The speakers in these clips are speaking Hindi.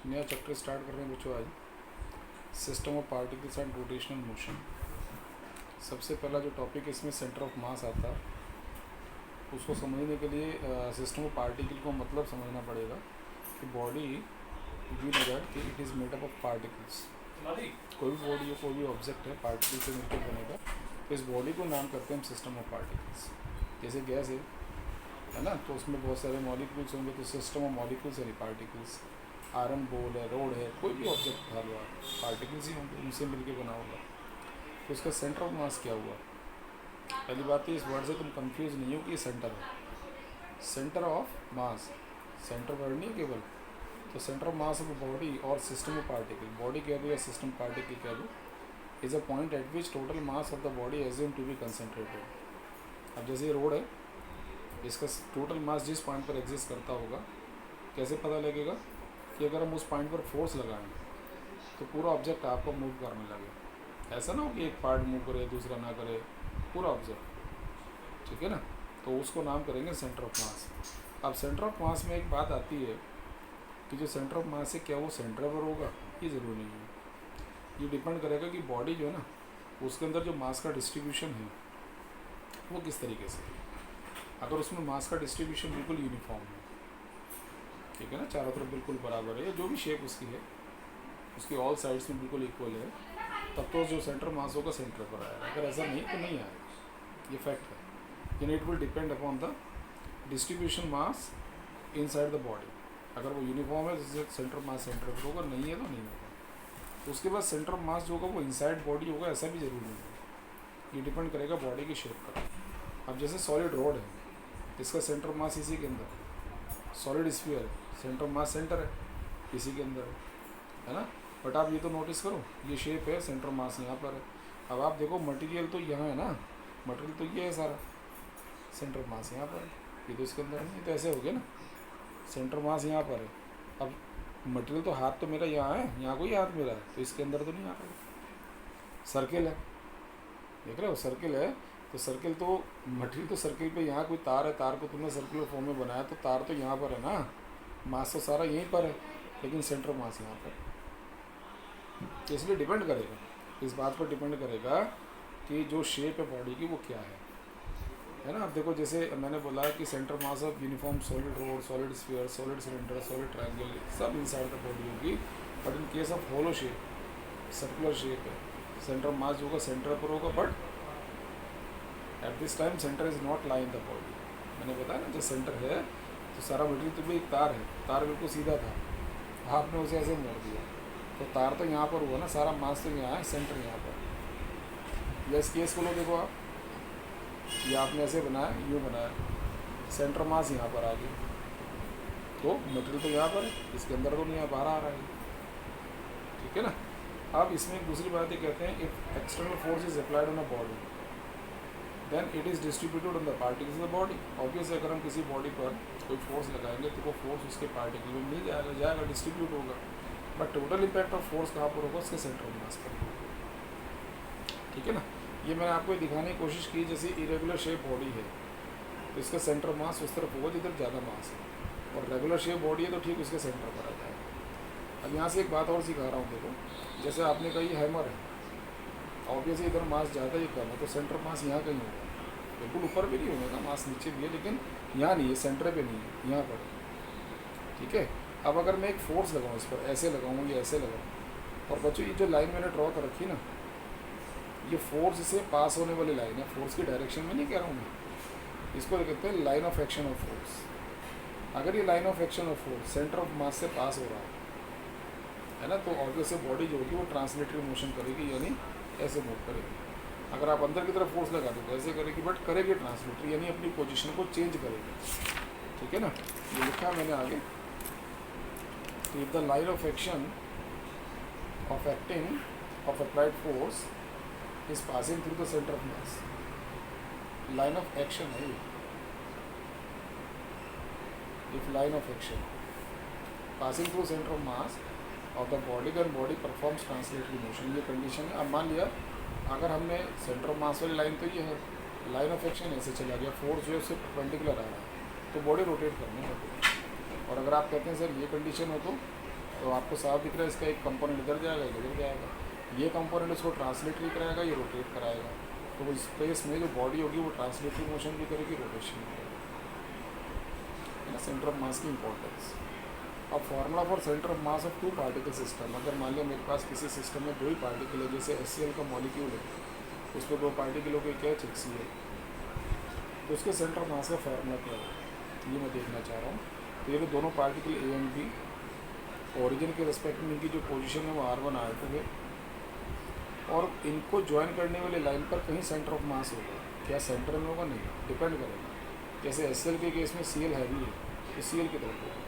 नया चैप्टर स्टार्ट कर रहे हैं बच्चों आज, system of particles and rotational motion. सबसे पहला जो टॉपिक इसमें सेंटर ऑफ मास आता है, उसको समझने के लिए सिस्टम ऑफ पार्टिकल को मतलब समझना पड़ेगा कि बॉडी वी नो दैट कि it is made up of particles. कोई भी बॉडी हो, कोई भी ऑब्जेक्ट है, पार्टिकल से मिलकर बनेगा, तो इस बॉडी को नाम करते हैं हम सिस्टम ऑफ पार्टिकल्स। जैसे गैस है ना, तो उसमें बहुत सारे मॉलिक्यूल्स होंगे, तो सिस्टम ऑफ मॉलिक्यूल्स यानी पार्टिकल्स। आयरन बोल है, रोड है, कोई भी ऑब्जेक्ट उठा लो आप, पार्टिकल्स ही होंगे, उनसे मिलके बना होगा। तो उसका सेंटर ऑफ मास क्या हुआ? पहली बात तो इस वर्ड से तुम कंफ्यूज नहीं हो कि ये सेंटर है। Centre of mass, centre word नहीं है केवल। तो centre of mass of body और सिस्टम ऑफ पार्टिकल, बॉडी कह दो या सिस्टम पार्टिकल कह दो, is a point at which total mass of the body assume to be concentrated. अब जैसे ये रोड है, इसका टोटल मास जिस पॉइंट पर एग्जिस्ट करता होगा, कैसे पता लगेगा कि अगर हम उस पॉइंट पर फोर्स लगाएं तो पूरा ऑब्जेक्ट आपको मूव करने लगे। ऐसा ना हो कि एक पार्ट मूव करे दूसरा ना करे, पूरा ऑब्जेक्ट, ठीक है ना। तो उसको नाम करेंगे सेंटर ऑफ मास। अब सेंटर ऑफ मास में एक बात आती है कि जो सेंटर ऑफ मास है, क्या वो सेंटर पर होगा? ये ज़रूरी नहीं है। ये डिपेंड करेगा कि बॉडी जो है ना, उसके अंदर जो मास का डिस्ट्रीब्यूशन है वो किस तरीके से है। अगर उसमें मास का डिस्ट्रीब्यूशन बिल्कुल यूनिफॉर्म है, ठीक है ना, चारों तरफ बिल्कुल बराबर है, या जो भी शेप उसकी है, उसकी ऑल साइड्स में बिल्कुल इक्वल है, तब तो जो सेंटर मास होगा सेंटर पर आएगा। अगर ऐसा नहीं तो नहीं आएगा, ये फैक्ट है। यानी it will depend upon the distribution mass inside the body. अगर वो यूनिफॉर्म है तो सेंटर मास सेंटर पर होगा, नहीं है तो नहीं होगा। तो उसके बाद सेंटर ऑफ मास जो होगा वो इनसाइड बॉडी होगा, ऐसा भी ज़रूरी नहीं है। ये डिपेंड करेगा बॉडी की शेप पर। अब जैसे सॉलिड रोड है, इसका सेंटर मास इसी के अंदर। सॉलिड स्फीयर है, सेंटर मास सेंटर है इसी के अंदर है ना। बट आप ये तो नोटिस करो, ये शेप है, सेंटर मास यहाँ पर है। अब आप देखो मटेरियल तो यहाँ है ना, मटेरियल तो ये है सारा, सेंटर मास यहाँ पर है, ये तो इसके अंदर नहीं। तो ऐसे हो गया ना, सेंटर मास यहाँ पर है। अब मटेरियल तो हाथ तो मेरा यहाँ है, यहाँ कोई हाथ मेरा है, तो इसके अंदर तो नहीं आ रहा। सर्किल है, देख रहे हो, सर्किल है, तो सर्किल तो मटेरियल तो सर्किल पे, यहाँ कोई तार है, तार को तुमने सर्कुलर फॉर्म में बनाया, तो तार तो यहाँ पर है ना, मास तो सारा यहीं पर है, लेकिन सेंटर मास यहाँ पर। इसलिए डिपेंड करेगा, इस बात पर डिपेंड करेगा कि जो शेप है बॉडी की वो क्या है ना। अब देखो, जैसे मैंने बोला है कि centre mass of uniform solid rod, solid sphere, solid cylinder, solid triangle, सब इनसाइड द बॉडी होगी। But in case of hollow shape, circular shape है, सेंटर मास जो होगा सेंटर पर होगा, but at this time centre is not lie in the body. मैंने बताया ना, जो सेंटर है तो सारा मटेरियल तो भी एक तार है, तार बिल्कुल सीधा था, आपने उसे ऐसे मोड़ दिया, तो तार तो यहाँ पर हुआ ना, सारा मास तो यहाँ है, सेंटर यहाँ पर। या इस केस को लो, देखो आप, ये आपने ऐसे बनाया, यूँ बनाया, सेंटर मास यहाँ पर आ गया, तो मटेरियल तो यहाँ पर है, इसके अंदर तो नहीं, बाहर आ रहा है, ठीक है ना। अब इसमें एक दूसरी बात ये कहते हैं, if external force is applied on a body then it is distributed on the particles of the body. Obviously अगर हम किसी बॉडी पर कोई फोर्स लगाएंगे तो वो फोर्स उसके पार्टिकल में मिल जाएगा, डिस्ट्रीब्यूट होगा। But total impact of force कहाँ पर होगा? उसके सेंटर ऑफ मास पर, ठीक है ना। ये मैंने आपको दिखाने की कोशिश की, जैसे इरेगुलर शेप बॉडी है तो इसका सेंटर ऑफ मास उस तरफ होगा जिधर ज़्यादा मास है, और रेगुलर शेप बॉडी है तो ठीक उसके सेंटर पर आ जाएगा। अब यहाँ से एक बात और सिखा रहा हूँ, देखो, जैसे आपने कहा ये हैमर है, ऑब्वियसली इधर मास ज़्यादा ही कम है, तो सेंटर मास यहाँ कहीं होगा, बिल्कुल ऊपर भी नहीं होगा, मास नीचे भी है, लेकिन यहाँ नहीं है, सेंटर पे नहीं है, यहाँ पर है, ठीक है। अब अगर मैं एक फोर्स लगाऊँ इस पर, ऐसे लगाऊँ या ऐसे लगाऊँ, और बच्चों ये जो लाइन मैंने ड्रॉ कर रखी ना, ये फोर्स से पास होने वाली लाइन है, फोर्स की डायरेक्शन में नहीं कह रहा हूँ मैं, इसको कहते हैं line of action of force. अगर ये line of action of force centre of मास से पास हो रहा है ना, तो ऑब्वियसली बॉडी जो होगी वो ट्रांसलेटरी मोशन करेगी, यानी ऐसे मूव करेगी। अगर आप अंदर की तरफ फोर्स लगा दो तो ऐसे करेगी, बट करेगी ट्रांसलेटरी, यानी अपनी पोजीशन को चेंज करेगी, ठीक है ना। ये लिखा मैंने आगे, if the line of action of acting of applied force is passing through the centre of mass, line of action है ये, if line of action passing through centre of mass of the body then body performs translatory motion, ये कंडीशन है। अब मान लिया अगर हमने सेंटर ऑफ मास वाली लाइन तो ये है, लाइन ऑफ एक्शन ऐसे चला गया, फोर्स जो है उससे परपेंडिकुलर आ रहा है, तो बॉडी रोटेट करने लगेगी। और अगर आप कहते हैं सर ये कंडीशन हो तो तो आपको साफ दिख रहा है, इसका एक कंपोनेंट इधर जाएगा, एक इधर जाएगा। ये कंपोनेंट उसको ट्रांसलेटरी कराएगा, ये रोटेट कराएगा। तो वो स्पेस में जो बॉडी होगी वो ट्रांसलेटरी मोशन भी करेगी, रोटेशन भी करेगी, है ना। सेंटर ऑफ मास की इंपॉर्टेंस। अब formula for centre of mass of two particle system, अगर मान लिया मेरे पास किसी सिस्टम में दो ही पार्टिकल है, जैसे HCl का मॉलिक्यूल है, उस पर दो पार्टिकलों के क्या HCl, तो उसके सेंटर ऑफ मास का फार्मूला क्या है ये मैं देखना चाह रहा हूँ। तो ये दोनों particle A and B, origin के रेस्पेक्ट में इनकी जो पोजीशन है वो R1 R2 है, और इनको ज्वाइन करने वाली लाइन पर कहीं सेंटर ऑफ मास होगा। क्या सेंटर में होगा? नहीं, डिपेंड करेगा। जैसे HCl के केस में Cl हैवी है तो Cl की तरफ होगा,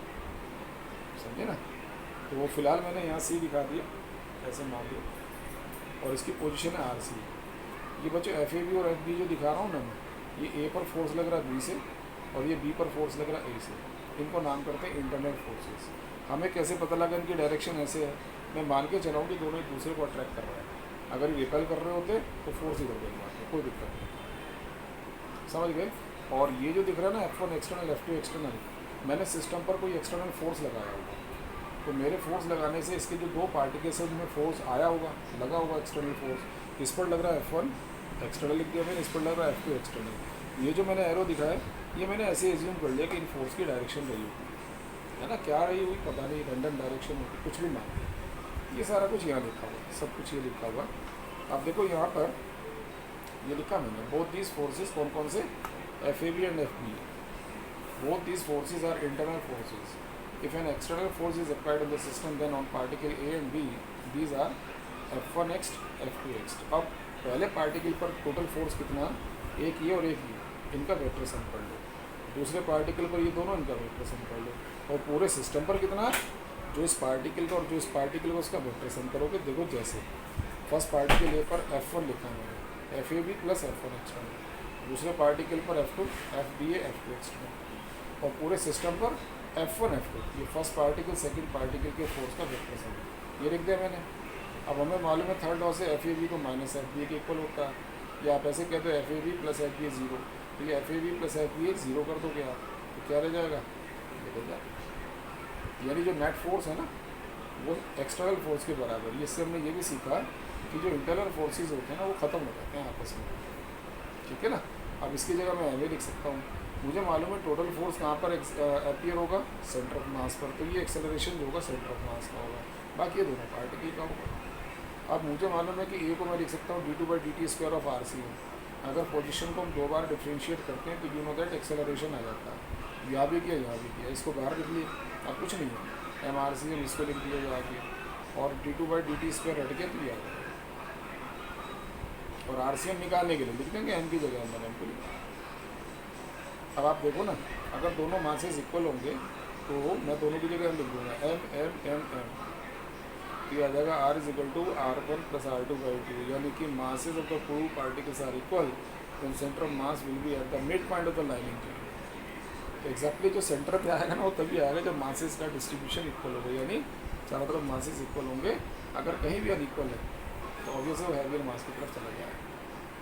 समझे ना। तो वो फिलहाल मैंने यहाँ C दिखा दिया, ऐसे मान लो, और इसकी पोजीशन है RC। ये बच्चों FAB और FB जो दिखा रहा हूँ ना मैं, ये A पर फोर्स लग रहा है B से, और ये B पर फोर्स लग रहा है A से। इनको नाम करते हैं इंटरनल फोर्सेस। हमें कैसे पता लगा इनकी डायरेक्शन ऐसे है? मैं मान के चलाऊँ कि दोनों एक दूसरे को अट्रैक्ट कर रहे हैं। अगर ये रिपेल कर रहे होते तो फोर्स इधर बनवाते, कोई दिक्कत नहीं, समझ गए। और ये जो दिख रहा है ना F1 एक्सटर्नल F2 एक्सटर्नल, मैंने सिस्टम पर कोई एक्सटर्नल फोर्स लगाया होगा, तो मेरे फोर्स लगाने से इसके जो दो पार्टिकल्स हैं उनमें फोर्स आया होगा, लगा होगा एक्सटर्नल फोर्स। इस पर लग रहा है F1 एक्सटर्नल लिख दिया मैंने, इस पर लग रहा है F2 एक्सटर्नल। ये जो मैंने एरो दिखाया ये मैंने ऐसे एज्यूम कर लिया कि इन फोर्स की डायरेक्शन रही होगी, है ना। क्या रही हुई पता नहीं, रैंडम डायरेक्शन होगी, कुछ भी मान। ये सारा कुछ यहाँ लिखा हुआ, सब कुछ ये लिखा हुआ। आप देखो यहाँ पर ये लिखा मैंने, बोथ दीज फोर्सेस, कौन कौन से? FAB and FB। Both these forces are internal forces. If an external force is applied on the system, then on particle A and B, these are F1x, F2x। अब पहले पार्टिकल पर टोटल फोर्स कितना? एक ये और एक ये, इनका वेक्टर सम कर लो। दूसरे पार्टिकल पर ये दोनों, इनका वेक्टर सम कर लो। और पूरे सिस्टम पर कितना? जो इस पार्टिकल का और जो इस पार्टिकल का, उसका वेक्टर सम करोगे। देखो जैसे फर्स्ट पार्टिकल ए पर F1 लिखा मैंने, FAB प्लस F1 एक्सटर्नल। दूसरे पार्टिकल पर F2, FBA, F2 एक्सटर्नल। और पूरे सिस्टम पर F1 F2, ये फर्स्ट पार्टिकल सेकंड पार्टिकल के फोर्स का वेक्टर सम, ये लिख दिया मैंने। अब हमें मालूम है थर्ड लॉ से FAB को माइनस FBA के इक्वल होता है, या आप ऐसे कहते हो FAB प्लस FBA 0। तो ये FAB प्लस FBA 0 कर दो क्या, तो क्या रह जाएगा? ये रह जाएगा। यानी जो नेट फोर्स है ना वो एक्सटर्नल फोर्स के बराबर। ये इससे हमने ये भी सीखा कि जो इंटरनल फोर्सेज होते हैं ना वो ख़त्म हो जाते हैं आपस में, ठीक है ना। अब इसकी जगह मैं एम लिख सकता हूँ। मुझे मालूम है टोटल फोर्स कहाँ पर अपीयर होगा? सेंटर ऑफ मास पर। तो ये एक्सेलरेशन जो होगा सेंटर ऑफ मास का होगा, बाकी ये दोनों पार्टिकल का होगा। अब मुझे मालूम है कि ए को मैं लिख सकता हूँ d2/dt² ऑफ RC। अगर पोजीशन को हम दो बार डिफ्रेंशिएट करते हैं तो यू नो दैट एक्सेलरेशन आ जाता है। यहाँ भी किया, यहाँ भी किया, इसको बाहर लिख लिए, अब कुछ नहीं है। MRC हम इसको लिख दिया यहाँ के, और d2/dt² हट गया तो ये आ गया। और RCM निकालने के लिए लिख देंगे एम की जगह, मैंने एम को लिखा। अब आप देखो ना, अगर दोनों मासेस इक्वल होंगे तो मैं दोनों की जगह लिख दूँगा M। तो ये आ जाएगा R=R1 + R2/2, यानी कि masses of the two particles are equal, then centre of mass will be at the mid point of the lining chain. तो एग्जैक्टली जो सेंटर पे आएगा ना वो तभी आएगा जब मासेस का डिस्ट्रीब्यूशन इक्वल होगा, यानी चारों तरफ मासेस इक्वल होंगे। अगर कहीं भी अनइक्वल है तो ऑब्वियसली वो हैवियर मास की तरफ चला जाएगा।